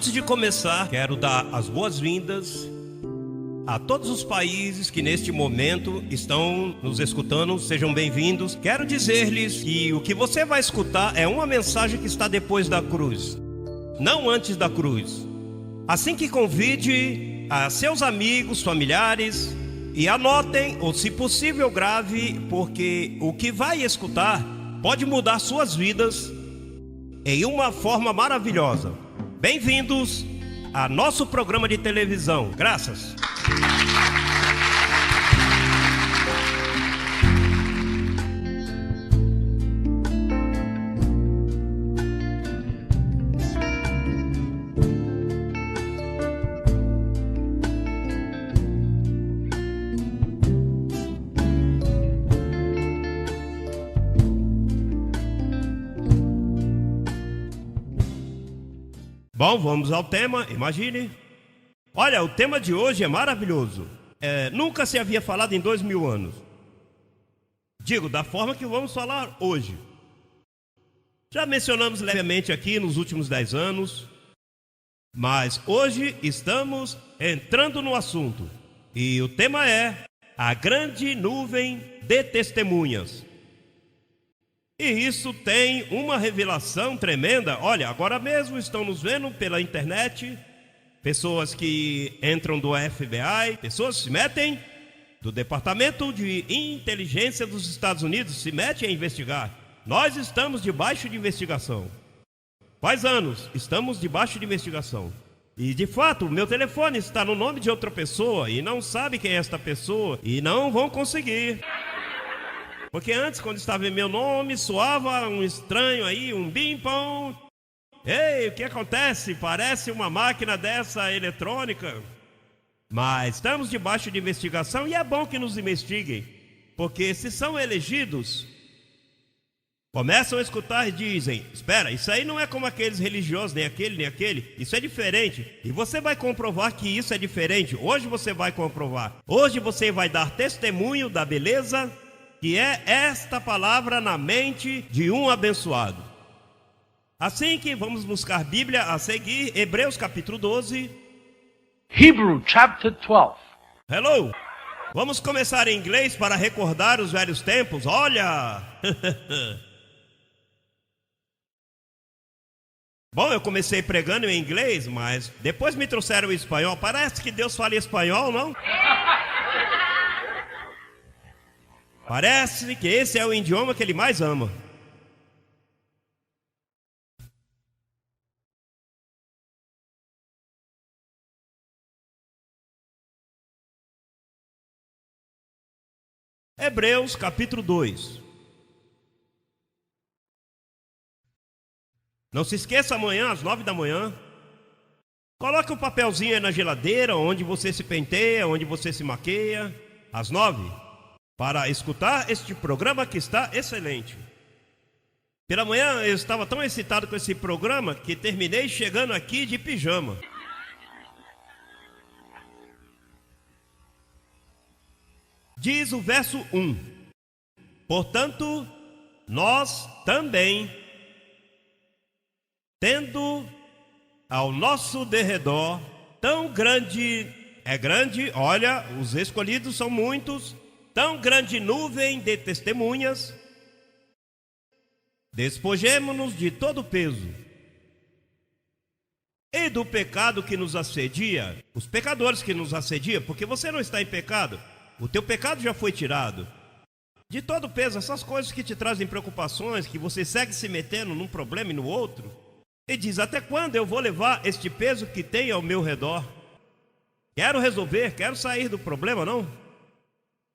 Antes de começar, quero dar as boas-vindas a todos os países que neste momento estão nos escutando. Sejam bem-vindos. Quero dizer-lhes que o que você vai escutar é uma mensagem que está depois da cruz, não antes da cruz. Assim que convide a seus amigos, familiares, e anotem, ou se possível grave, porque o que vai escutar pode mudar suas vidas em uma forma maravilhosa. Bem-vindos a nosso programa de televisão. Graças. Bom, vamos ao tema, imagine. Olha, o tema de hoje é maravilhoso. Nunca se havia falado em 2000 anos. Digo, da forma que vamos falar hoje. Já mencionamos levemente aqui nos últimos 10 anos, mas hoje estamos entrando no assunto. E o tema é a grande nuvem de testemunhas. E isso tem uma revelação tremenda. Olha, agora mesmo estão nos vendo pela internet pessoas que entram do FBI, pessoas se metem do Departamento de Inteligência dos Estados Unidos, se metem a investigar. Nós estamos debaixo de investigação. Faz anos, estamos debaixo de investigação. E de fato, o meu telefone está no nome de outra pessoa e não sabe quem é esta pessoa e não vão conseguir. Porque antes, quando estava em meu nome, soava um estranho aí, um bim-pom. Ei, o que acontece? Parece uma máquina dessa eletrônica. Mas estamos debaixo de investigação e é bom que nos investiguem. Porque se são elegidos, começam a escutar e dizem: espera, isso aí não é como aqueles religiosos, nem aquele, isso é diferente. E você vai comprovar que isso é diferente. Hoje você vai comprovar. Hoje você vai dar testemunho da beleza que é esta palavra na mente de um abençoado. Assim que vamos buscar Bíblia a seguir, Hebreus capítulo 12. Hebrew chapter 12. Hello! Vamos começar em inglês para recordar os velhos tempos. Olha! Bom, eu comecei pregando em inglês, mas depois me trouxeram o espanhol. Parece que Deus fala espanhol, não? Parece que esse é o idioma que ele mais ama. Hebreus capítulo 2. Não se esqueça, amanhã às 9 da manhã. Coloque um papelzinho aí na geladeira, onde você se penteia, onde você se maqueia. Às 9. Para escutar este programa que está excelente. Pela manhã eu estava tão excitado com esse programa que terminei chegando aqui de pijama. Diz o verso 1: portanto, nós também, tendo ao nosso derredor tão grande, olha, os escolhidos são muitos, tão grande nuvem de testemunhas, despojemo-nos de todo o peso e do pecado que nos assedia. Os pecadores que nos assediam, porque você não está em pecado, o teu pecado já foi tirado. De todo o peso, essas coisas que te trazem preocupações, que você segue se metendo num problema e no outro. E diz: até quando eu vou levar este peso que tem ao meu redor? Quero resolver, quero sair do problema, não?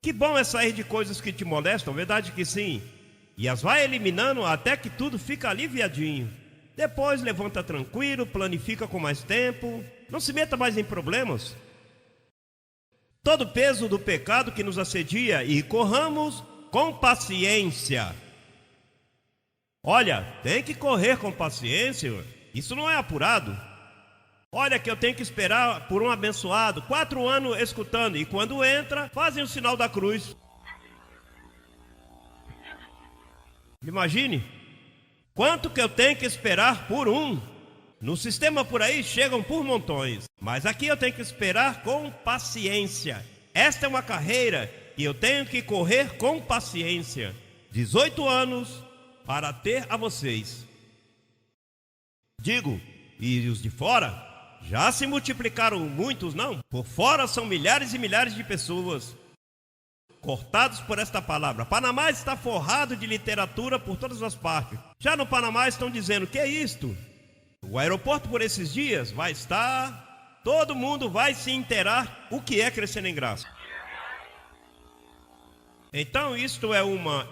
Que bom é sair de coisas que te molestam, verdade que sim. E as vai eliminando até que tudo fica aliviadinho. Depois levanta tranquilo, planifica com mais tempo. Não se meta mais em problemas. Todo o peso do pecado que nos assedia e corramos com paciência. Olha, tem que correr com paciência. Isso não é apurado. Olha que eu tenho que esperar por um abençoado 4 anos escutando, e quando entra, fazem o sinal da cruz. Imagine quanto que eu tenho que esperar por um. No sistema por aí chegam por montões, mas aqui eu tenho que esperar com paciência. Esta é uma carreira que eu tenho que correr com paciência. 18 anos para ter a vocês. Digo, e os de fora? Já se multiplicaram muitos, não? Por fora são milhares e milhares de pessoas cortados por esta palavra. Panamá está forrado de literatura por todas as partes. Já no Panamá estão dizendo, que é isto? O aeroporto por esses dias vai estar... Todo mundo vai se inteirar o que é Crescendo em Graça. Então isto é uma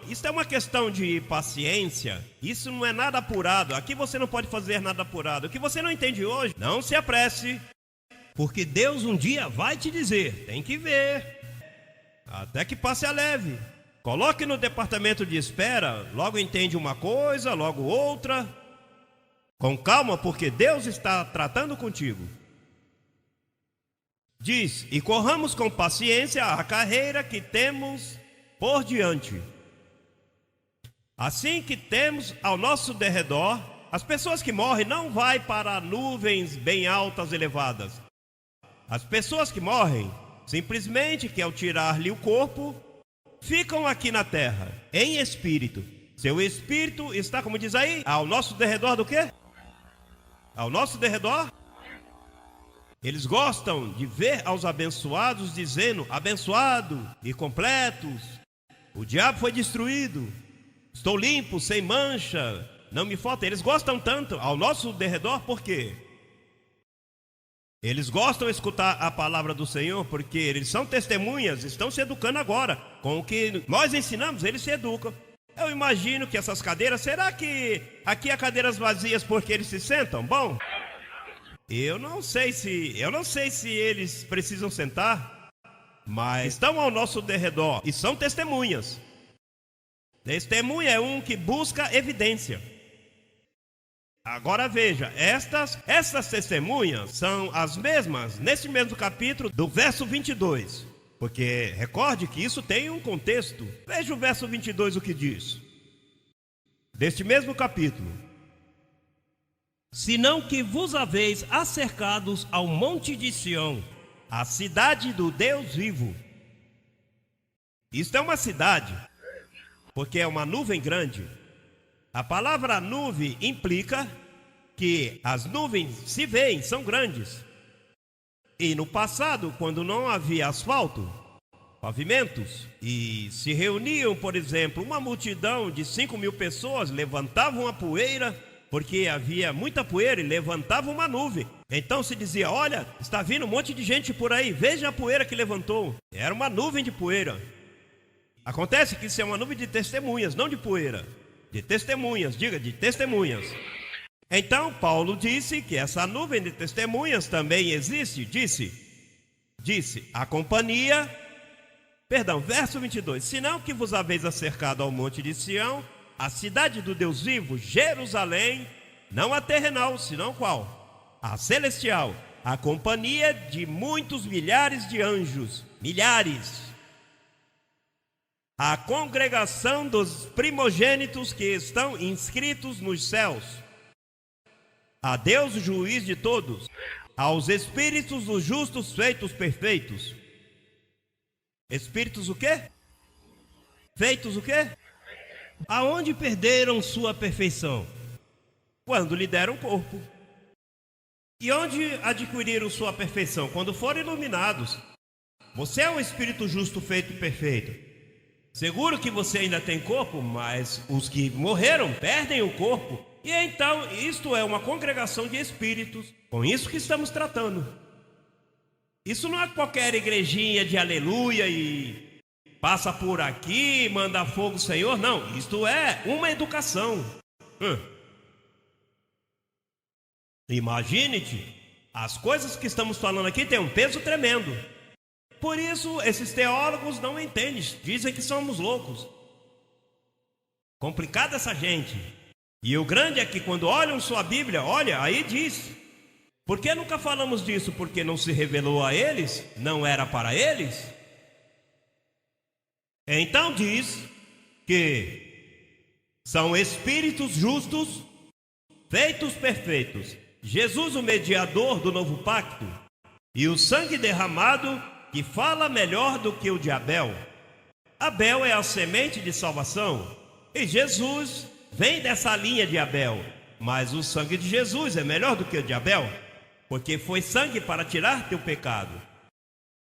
questão de paciência. Isso não é nada apurado. Aqui você não pode fazer nada apurado. O que você não entende hoje, não se apresse. Porque Deus um dia vai te dizer, tem que ver. Até que passe a leve. Coloque no departamento de espera, logo entende uma coisa, logo outra. Com calma, porque Deus está tratando contigo. Diz, e corramos com paciência a carreira que temos por diante. Assim que temos ao nosso derredor, as pessoas que morrem não vão para nuvens bem altas, elevadas. As pessoas que morrem, simplesmente que ao tirar-lhe o corpo, ficam aqui na terra, em espírito. Seu espírito está, como diz aí, ao nosso derredor do quê? Ao nosso derredor? Eles gostam de ver aos abençoados dizendo, abençoado e completos. O diabo foi destruído. Estou limpo, sem mancha, não me falta. Eles gostam tanto ao nosso derredor, por quê? Eles gostam de escutar a palavra do Senhor, porque eles são testemunhas, estão se educando agora. Com o que nós ensinamos, eles se educam. Eu imagino que essas cadeiras, será que aqui há cadeiras vazias porque eles se sentam? Bom, eu não sei se eles precisam sentar, mas estão ao nosso derredor e são testemunhas. Testemunha é um que busca evidência. Agora veja, estas testemunhas são as mesmas nesse mesmo capítulo do verso 22. Porque recorde que isso tem um contexto. Veja o verso 22 o que diz. Deste mesmo capítulo. Senão que vos haveis acercados ao monte de Sião, a cidade do Deus vivo. Isto é uma cidade, porque é uma nuvem grande. A palavra nuvem implica que as nuvens se veem, são grandes. E no passado, quando não havia asfalto, pavimentos, e se reuniam, por exemplo, uma multidão de 5.000 pessoas, levantavam a poeira, porque havia muita poeira e levantavam uma nuvem. Então se dizia, olha, está vindo um monte de gente por aí, veja a poeira que levantou. Era uma nuvem de poeira. Acontece que isso é uma nuvem de testemunhas, não de poeira. De testemunhas, diga, de testemunhas. Então Paulo disse que essa nuvem de testemunhas também existe. Disse, a companhia, verso 22. Senão que vos haveis acercado ao monte de Sião, a cidade do Deus vivo, Jerusalém, não a terrenal, senão qual? A celestial, a companhia de muitos milhares de anjos, milhares. A congregação dos primogênitos que estão inscritos nos céus. A Deus, o juiz de todos, aos espíritos dos justos feitos perfeitos. Espíritos o quê? Feitos o quê? Aonde perderam sua perfeição? Quando lhe deram corpo. E onde adquiriram sua perfeição? Quando foram iluminados. Você é um espírito justo feito perfeito. Seguro que você ainda tem corpo, mas os que morreram perdem o corpo. E então, isto é uma congregação de espíritos. Com isso que estamos tratando. Isso não é qualquer igrejinha de aleluia e passa por aqui, manda fogo, Senhor. Não, isto é uma educação. Imagine-te, as coisas que estamos falando aqui têm um peso tremendo. Por isso, esses teólogos não entendem, dizem que somos loucos. Complicada essa gente. E o grande é que quando olham sua Bíblia, olha, aí diz. Por que nunca falamos disso? Porque não se revelou a eles? Não era para eles? Então diz que são espíritos justos, feitos perfeitos. Jesus, o mediador do novo pacto, e o sangue derramado, que fala melhor do que o de Abel. Abel é a semente de salvação, e Jesus vem dessa linha de Abel. Mas o sangue de Jesus é melhor do que o de Abel, porque foi sangue para tirar teu pecado.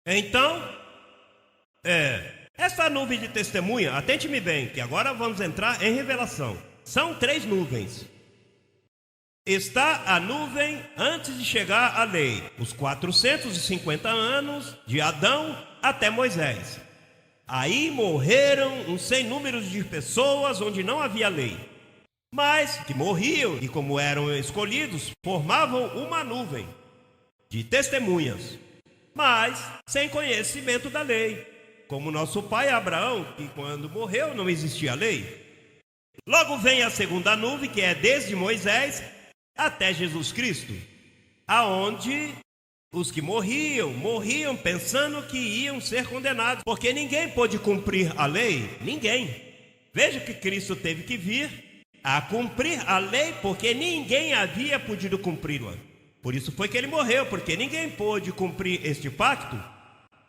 Então, essa nuvem de testemunha, atente-me bem, que agora vamos entrar em revelação. São 3 nuvens. Está a nuvem antes de chegar à lei, os 450 anos de Adão até Moisés. Aí morreram um sem números de pessoas onde não havia lei, mas que morriam e, como eram escolhidos, formavam uma nuvem de testemunhas, mas sem conhecimento da lei, como nosso pai Abraão, que quando morreu não existia lei. Logo vem a segunda nuvem, que é desde Moisés até Jesus Cristo, aonde os que morriam pensando que iam ser condenados, porque ninguém pôde cumprir a lei, ninguém. Veja que Cristo teve que vir a cumprir a lei, porque ninguém havia podido cumpri-la. Por isso foi que ele morreu, porque ninguém pôde cumprir este pacto.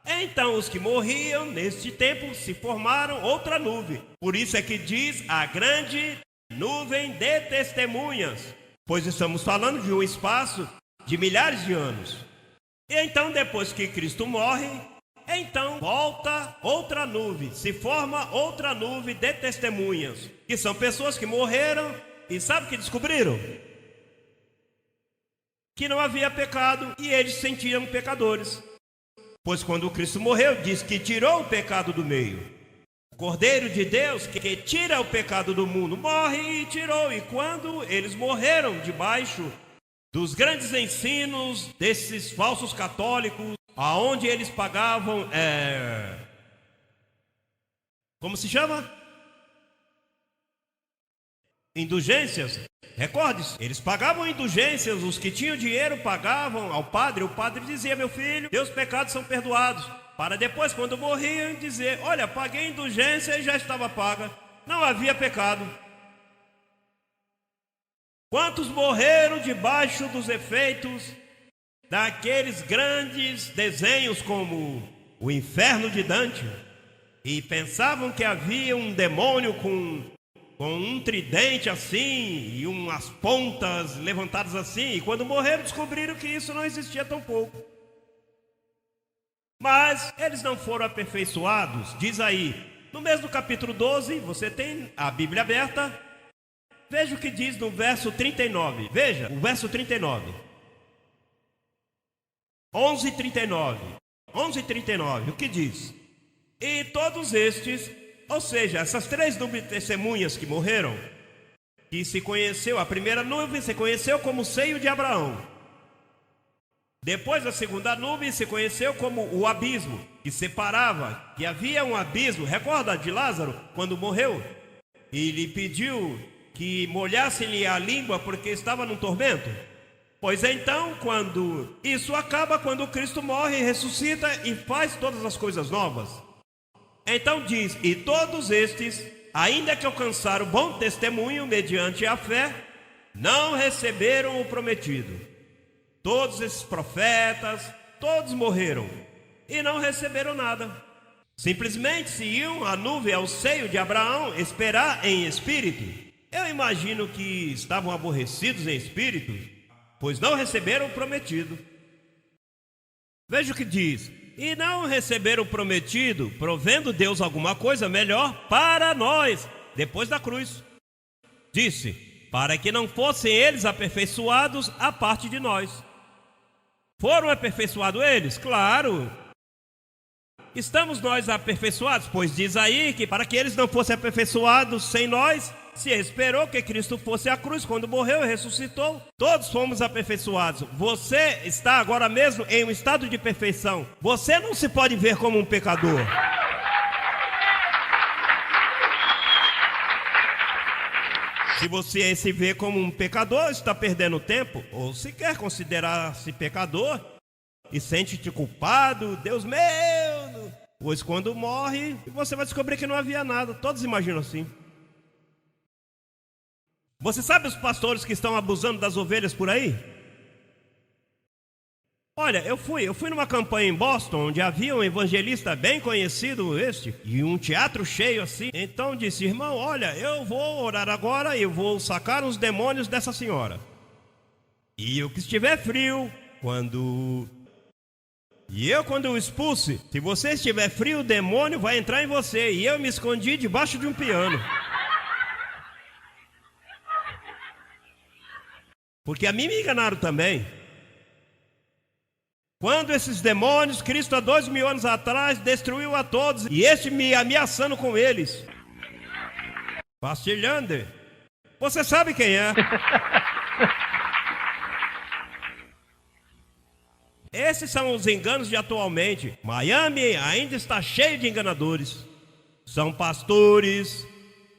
Então os que morriam neste tempo se formaram outra nuvem. Por isso é que diz a grande nuvem de testemunhas, pois estamos falando de um espaço de milhares de anos. E então, depois que Cristo morre, então volta outra nuvem, se forma outra nuvem de testemunhas, que são pessoas que morreram e sabe o que descobriram? Que não havia pecado e eles se sentiam pecadores. Pois quando Cristo morreu, diz que tirou o pecado do meio. O Cordeiro de Deus, que tira o pecado do mundo, morre e tirou. E quando eles morreram debaixo dos grandes ensinos desses falsos católicos, aonde eles pagavam, como se chama? Indulgências. Recorde-se, eles pagavam indulgências, os que tinham dinheiro pagavam ao padre. O padre dizia: meu filho, teus pecados são perdoados. Para depois, quando morriam, dizer: olha, paguei indulgência e já estava paga, não havia pecado. Quantos morreram debaixo dos efeitos daqueles grandes desenhos como o Inferno de Dante, e pensavam que havia um demônio com um tridente assim e umas pontas levantadas assim, e quando morreram descobriram que isso não existia tão pouco. Mas eles não foram aperfeiçoados. Diz aí, no mesmo capítulo 12, você tem a Bíblia aberta. Veja o que diz no verso 39. Veja, o verso 39. 11:39. 11:39, o que diz? E todos estes, ou seja, essas 3 nuvens testemunhas que morreram, que se conheceu, a primeira nuvem se conheceu como o seio de Abraão. Depois a segunda nuvem se conheceu como o abismo, que separava, que havia um abismo. Recorda de Lázaro, quando morreu? E lhe pediu que molhasse-lhe a língua porque estava num tormento. Pois então, quando isso acaba, quando Cristo morre, ressuscita e faz todas as coisas novas. Então diz: e todos estes, ainda que alcançaram bom testemunho mediante a fé, não receberam o prometido. Todos esses profetas, todos morreram e não receberam nada. Simplesmente se iam a nuvem ao seio de Abraão esperar em espírito. Eu imagino que estavam aborrecidos em espírito, pois não receberam o prometido. Veja o que diz: e não receberam o prometido, provendo Deus alguma coisa melhor para nós, depois da cruz. Disse: para que não fossem eles aperfeiçoados à parte de nós. Foram aperfeiçoados eles? Claro. Estamos nós aperfeiçoados? Pois diz aí que para que eles não fossem aperfeiçoados sem nós, se esperou que Cristo fosse à cruz, quando morreu e ressuscitou. Todos fomos aperfeiçoados. Você está agora mesmo em um estado de perfeição. Você não se pode ver como um pecador. Se você se vê como um pecador, está perdendo tempo. Ou se quer considerar-se pecador e sente-te culpado, Deus meu, pois quando morre, você vai descobrir que não havia nada. Todos imaginam assim. Você sabe os pastores que estão abusando das ovelhas por aí? Olha, eu fui numa campanha em Boston, onde havia um evangelista bem conhecido e um teatro cheio assim. Então disse, irmão, olha, eu vou orar agora e eu vou sacar os demônios dessa senhora. E o que estiver frio, quando eu expulse, se você estiver frio, o demônio vai entrar em você. E eu me escondi debaixo de um piano. Porque a mim me enganaram também. Quando esses demônios, Cristo há 2000 anos atrás destruiu a todos, e este me ameaçando com eles. Pastilhando. Você sabe quem é? Esses são os enganos de atualmente. Miami ainda está cheio de enganadores. São pastores,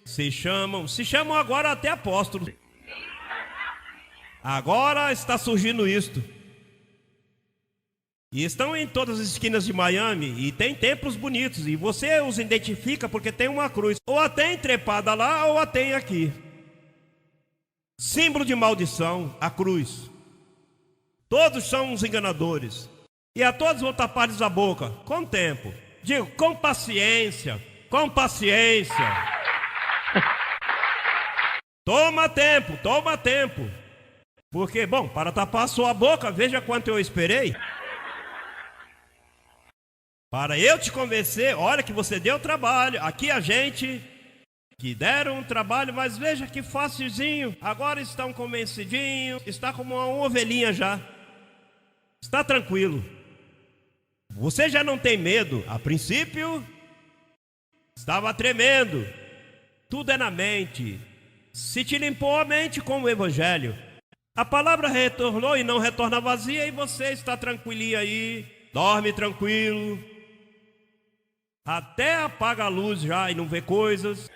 se chamam agora até apóstolos. Agora está surgindo isto. E estão em todas as esquinas de Miami e tem templos bonitos. E você os identifica porque tem uma cruz. Ou a tem trepada lá ou a tem aqui. Símbolo de maldição, a cruz. Todos são uns enganadores. E a todos vou tapar-lhes a boca. Com tempo. Digo, com paciência. Com paciência. Toma tempo, toma tempo. Porque, bom, para tapar a sua boca, veja quanto eu esperei. Para eu te convencer, olha que você deu trabalho. Aqui a gente que deram um trabalho, mas veja que facilzinho. Agora estão convencidinhos, está como uma ovelhinha já. Está tranquilo. Você já não tem medo. A princípio, estava tremendo. Tudo é na mente. Se te limpou a mente com o evangelho. A palavra retornou e não retorna vazia e você está tranquilinho aí. Dorme tranquilo. Até apaga a luz já e não vê coisas.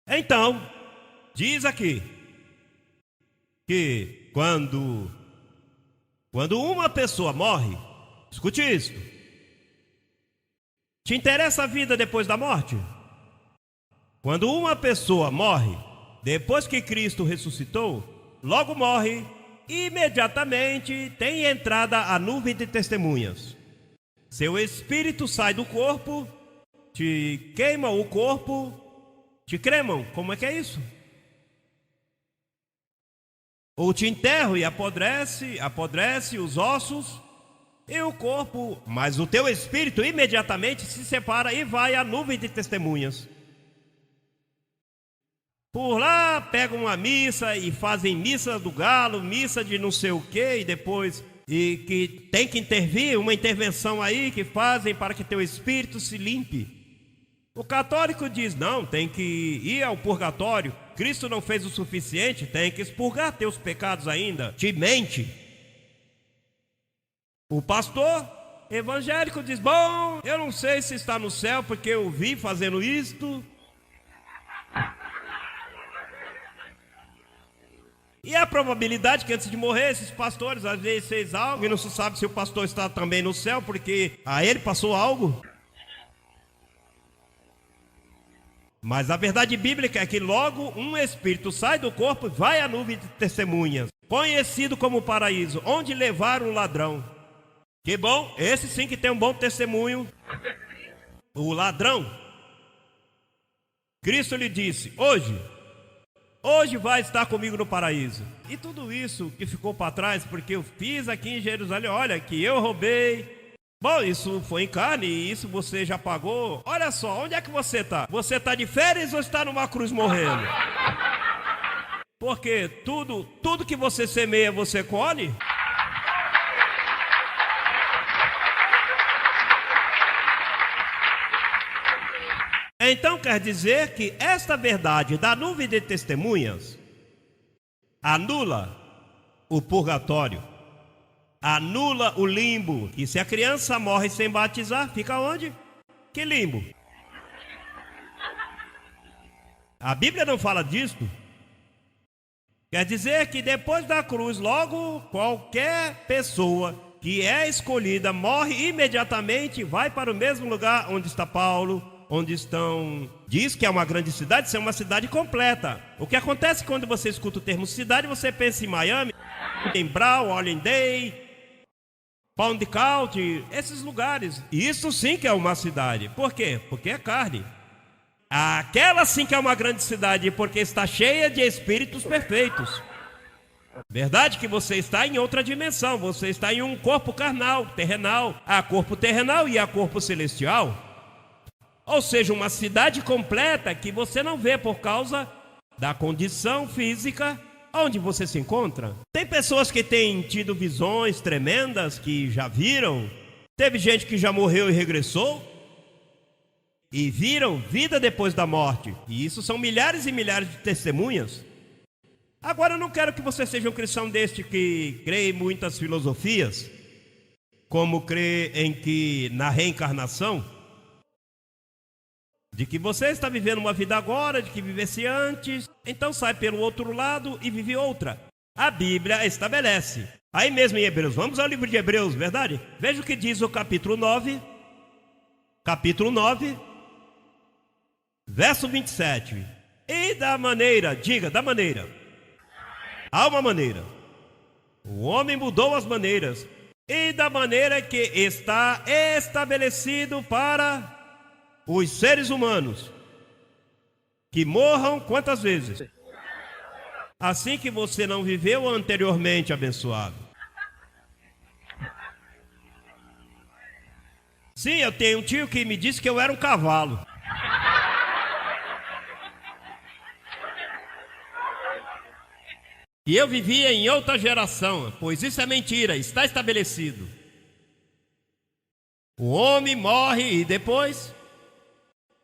Então, diz aqui que quando uma pessoa morre, escute isso. Te interessa a vida depois da morte? Quando uma pessoa morre, depois que Cristo ressuscitou, logo morre. Imediatamente tem entrada a nuvem de testemunhas. Seu espírito sai do corpo, te queima o corpo, te cremam. Como é que é isso? Ou te enterram e apodrece os ossos e o corpo, mas o teu espírito imediatamente se separa e vai à nuvem de testemunhas. Por lá pegam uma missa e fazem missa do galo, missa de não sei o que, e depois e que tem que intervir, uma intervenção aí que fazem para que teu espírito se limpe. O católico diz, não, tem que ir ao purgatório, Cristo não fez o suficiente, tem que expurgar teus pecados ainda, te mente. O pastor evangélico diz, bom, eu não sei se está no céu porque eu vi fazendo isto. E a probabilidade que antes de morrer, esses pastores às vezes fez algo e não se sabe se o pastor está também no céu porque a ele passou algo. Mas a verdade bíblica é que logo um espírito sai do corpo e vai à nuvem de testemunhas, conhecido como paraíso, onde levaram o ladrão. Que bom, esse sim que tem um bom testemunho. O ladrão, Cristo lhe disse, hoje vai estar comigo no paraíso. E tudo isso que ficou para trás, porque eu fiz aqui em Jerusalém, olha, que eu roubei. Bom, isso foi em carne e isso você já pagou. Olha só, onde é que você está? Você está de férias ou está numa cruz morrendo? Porque tudo que você semeia, você colhe. Então quer dizer que esta verdade da nuvem de testemunhas anula o purgatório, anula o limbo. E se a criança morre sem batizar, fica onde? Que limbo? A Bíblia não fala disso. Quer dizer que depois da cruz, logo qualquer pessoa que é escolhida morre imediatamente, vai para o mesmo lugar onde está Paulo, onde estão diz que é uma grande cidade, ser uma cidade completa. O que acontece quando você escuta o termo cidade, você pensa em Miami, em Brown, Holiday, Pound County, esses lugares. Isso sim que é uma cidade. Por quê? Porque é carne. Aquela sim que é uma grande cidade, porque está cheia de espíritos perfeitos. Verdade que você está em outra dimensão, você está em um corpo carnal, terrenal. Há corpo terrenal e há corpo celestial. Ou seja, uma cidade completa que você não vê por causa da condição física onde você se encontra. Tem pessoas que têm tido visões tremendas, que já viram. Teve gente que já morreu e regressou. E viram vida depois da morte. E isso são milhares e milhares de testemunhas. Agora eu não quero que você seja um cristão deste que crê em muitas filosofias, como crê na reencarnação, de que você está vivendo uma vida agora, de que vivesse antes, então sai pelo outro lado e vive outra. A Bíblia estabelece. Aí mesmo em Hebreus, vamos ao livro de Hebreus, verdade? Veja o que diz o capítulo 9, verso 27. E da maneira, diga, da maneira. Há uma maneira. O homem mudou as maneiras. E da maneira que está estabelecido para os seres humanos, que morram quantas vezes? Assim que você não viveu anteriormente, abençoado. Sim, eu tenho um tio que me disse que eu era um cavalo. E eu vivia em outra geração, pois isso é mentira, está estabelecido. O homem morre e depois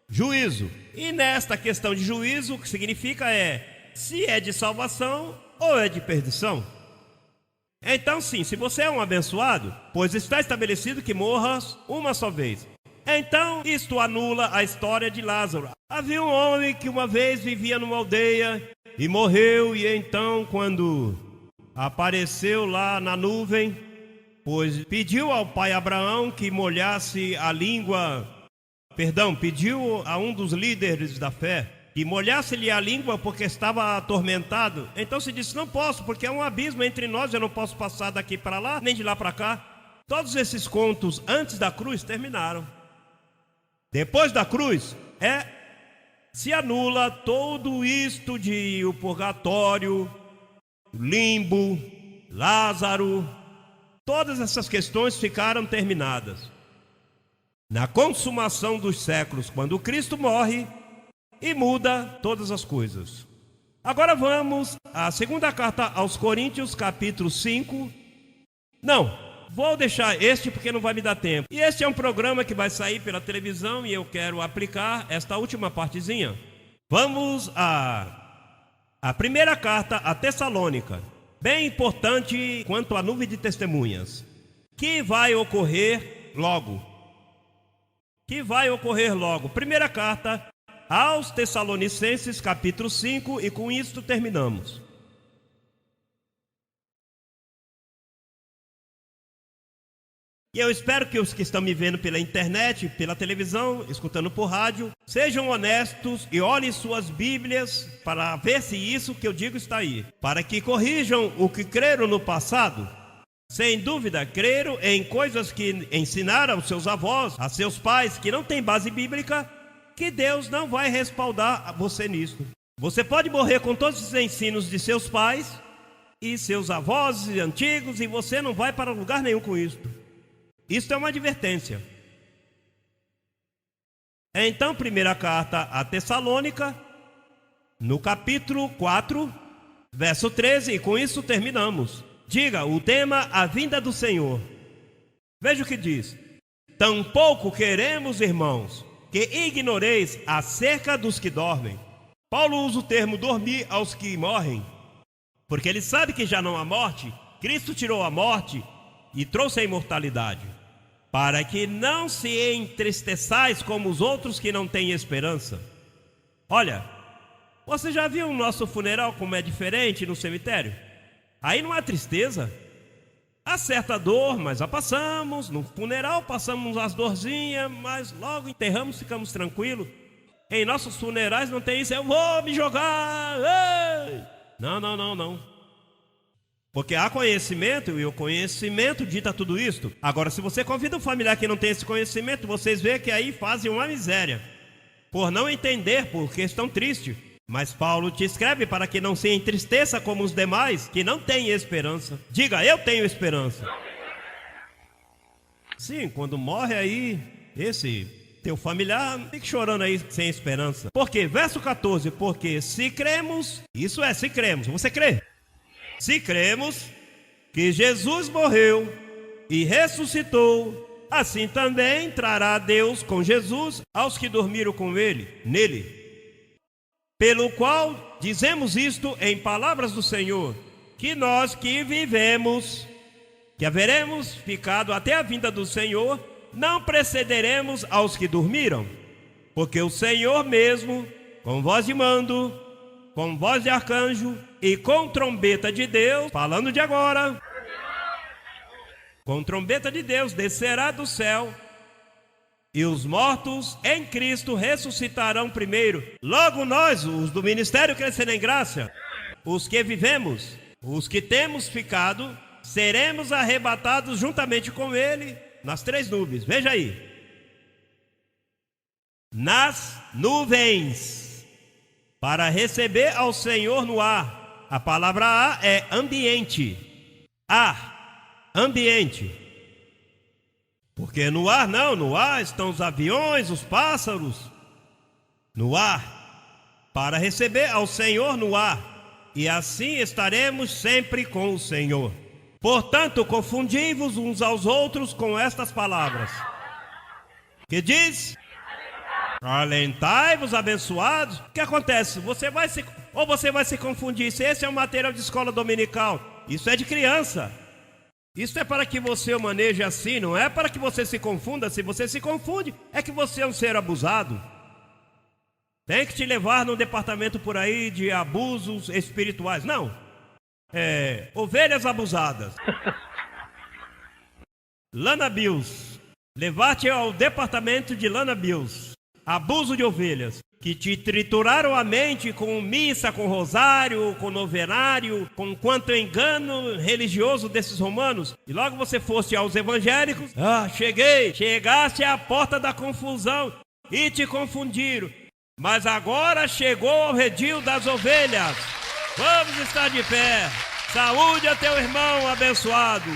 juízo. E nesta questão de juízo, o que significa se é de salvação ou é de perdição. Então sim, se você é um abençoado, pois está estabelecido que morras uma só vez. Então isto anula a história de Lázaro. Havia um homem que uma vez vivia numa aldeia e morreu, e então quando apareceu lá na nuvem, pois pediu ao pai Abraão que molhasse a língua, pediu a um dos líderes da fé que molhasse-lhe a língua porque estava atormentado. Então se disse, não posso, porque é um abismo entre nós, eu não posso passar daqui para lá, nem de lá para cá. Todos esses contos antes da cruz terminaram. Depois da cruz, se anula todo isto de o purgatório, limbo, Lázaro. Todas essas questões ficaram terminadas. Na consumação dos séculos, quando Cristo morre e muda todas as coisas. Agora vamos à segunda carta aos Coríntios, capítulo 5. Não, vou deixar este porque não vai me dar tempo. E este é um programa que vai sair pela televisão e eu quero aplicar esta última partezinha. Vamos à primeira carta a Tessalônica. Bem importante quanto à nuvem de testemunhas. Que vai ocorrer logo. Primeira carta aos Tessalonicenses, capítulo 5, e com isto terminamos. E eu espero que os que estão me vendo pela internet, pela televisão, escutando por rádio, sejam honestos e olhem suas Bíblias para ver se isso que eu digo está aí. Para que corrijam o que creram no passado. Sem dúvida, creram em coisas que ensinaram aos seus avós, a seus pais, que não têm base bíblica, que Deus não vai respaldar você nisso. Você pode morrer com todos os ensinos de seus pais e seus avós antigos e você não vai para lugar nenhum com isso. Isso é uma advertência. Então, primeira carta a Tessalônica, no capítulo 4, verso 13, e com isso terminamos. Diga, o tema, a vinda do Senhor. Veja o que diz. Tampouco queremos, irmãos, que ignoreis acerca dos que dormem. Paulo usa o termo dormir aos que morrem, porque ele sabe que já não há morte. Cristo tirou a morte e trouxe a imortalidade, para que não se entristeçais como os outros que não têm esperança. Olha, você já viu o nosso funeral como é diferente no cemitério? Aí não há tristeza. Há certa dor, mas a passamos. No funeral passamos as dorzinhas, mas logo enterramos, ficamos tranquilos. Em nossos funerais não tem isso, eu vou me jogar. Ei! Não. Porque há conhecimento e o conhecimento dita tudo isto. Agora, se você convida um familiar que não tem esse conhecimento, vocês veem que aí fazem uma miséria. Por não entender, porque estão tristes. Mas Paulo te escreve para que não se entristeça como os demais, que não têm esperança. Diga, eu tenho esperança. Sim, quando morre aí, esse teu familiar, fique chorando aí sem esperança. Por quê? Verso 14, porque se cremos, isso é, se cremos, você crê? Se cremos que Jesus morreu e ressuscitou, assim também trará Deus com Jesus aos que dormiram com ele, nele. Pelo qual dizemos isto em palavras do Senhor, que nós que vivemos, que haveremos ficado até a vinda do Senhor, não precederemos aos que dormiram, porque o Senhor mesmo, com voz de mando, com voz de arcanjo e com trombeta de Deus, falando de agora, com trombeta de Deus descerá do céu, e os mortos em Cristo ressuscitarão primeiro. Logo nós, os do ministério Crescer em Graça, os que vivemos, os que temos ficado, seremos arrebatados juntamente com ele nas 3 nuvens. Veja aí. Nas nuvens, para receber ao Senhor no ar. A palavra ar é ambiente. Ar, ambiente. Porque no ar não, no ar estão os aviões, os pássaros. No ar, para receber ao Senhor no ar. E assim estaremos sempre com o Senhor. Portanto, confundi-vos uns aos outros com estas palavras. Que diz? Alentai-vos, abençoados. O que acontece? Você vai se confundir. Se esse é um material de escola dominical, isso é de criança. Isso é para que você o maneje assim, não é para que você se confunda. Se você se confunde, é que você é um ser abusado. Tem que te levar num departamento por aí de abusos espirituais. Não. Ovelhas abusadas. Lana Bills. Levar-te ao departamento de Lana Bills. Abuso de ovelhas. Que te trituraram a mente com missa, com rosário, com novenário, com quanto engano religioso desses romanos. E logo você fosse aos evangélicos. Chegaste à porta da confusão e te confundiram. Mas agora chegou ao redil das ovelhas. Vamos estar de pé. Saúde a teu irmão abençoado.